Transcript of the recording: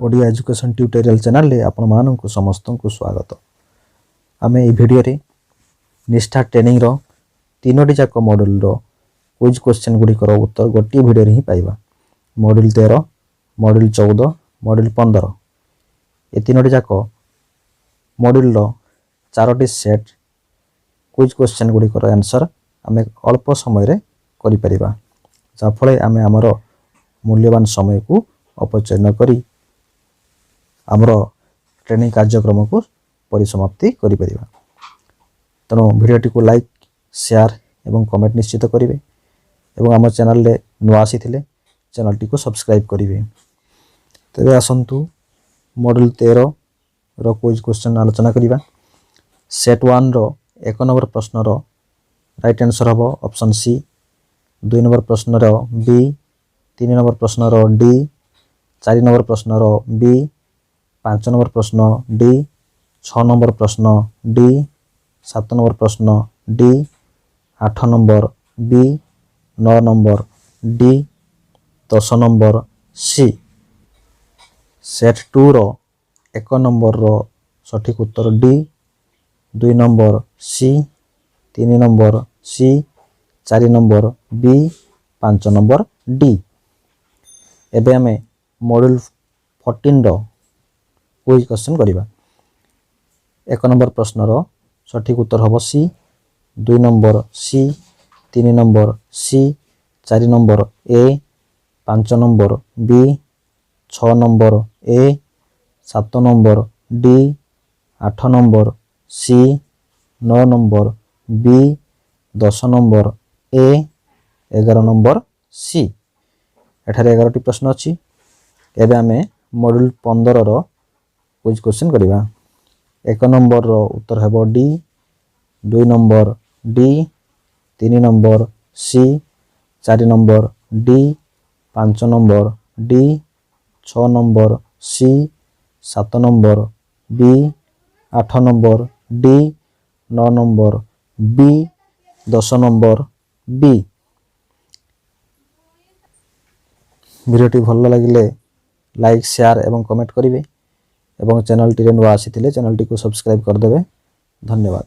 Odia education tutorial channel रे आपण मानक समस्त को स्वागत। आम ए भिडियो रे निष्ठा ट्रेनिंग रो तीनोटी जाक मॉड्यूल रो क्विज क्वेश्चन गुड़िकर उत्तर गोटे भिडियो रे ही पाइबा। मॉड्यूल 13, मॉड्यूल 14, मॉड्यूल 15 ए तीनोटी जाक मॉड्यूल रो चारोटी सेट क्विज क्वेश्चन गुड़िकर आंसर आम अल्प समय रे करि परिबा, जाफले आम आमर मूल्यवान समय को अपचय न करी आमर ट्रेनिंग कार्यक्रम को परिसमाप्ति करि परिबा। तेणु भिडियोटी को लाइक, शेयर एवं कमेंट निश्चित करेंगे एवं आम चैनल रे नुआ आसीथिले चैनल टी को सब्सक्राइब करेंगे। तेरे आसंतु मॉड्यूल 13 रो क्विज क्वेश्चन आलोचना करिबा। सेट 1 रो 1 नंबर प्रश्न रो राइट आंसर हबो ऑप्शन सी, 2 नंबर प्रश्न रो बी, 3 नंबर प्रश्न रो डी, 4 नंबर प्रश्न रो बी, 5 नंबर प्रश्न डी, 6 नंबर प्रश्न डी, 7 नंबर प्रश्न D, 8 number B, 9 number D, 10 number C. Set 2 रो 1 नंबर रो सठिक उत्तर D, 2 number C, 3 number C, 4 number B, 5 number D. एबे हमें मॉड्यूल 14 रो क्विज क्वेश्चन करिबा। 1 नंबर प्रश्न रो सठिक उत्तर हबो C, 2 number C, 3 number C, 4 number A, 5 number B, 6 number A, 7 number D, 8 number C, 9 number B, 10 number A, 11 number C. एठारे 11टी प्रश्न अछि। एबे आमे मॉड्यूल 15 रो क्विज क्वेश्चन करिबा। 1 नंबर रो उत्तर हेबो D, 2 number D, 3 number C, 4 number D, 5 number D, 6 number C, 7 number B, 8 number D, 9 number B, 10 number B. भिडियोटी भल लगिले लाइक, शेयर एवं कमेंट करेंगे एवं चैनल टी नुआ आसी चैनल टी को सब्सक्राइब करदे। धन्यवाद।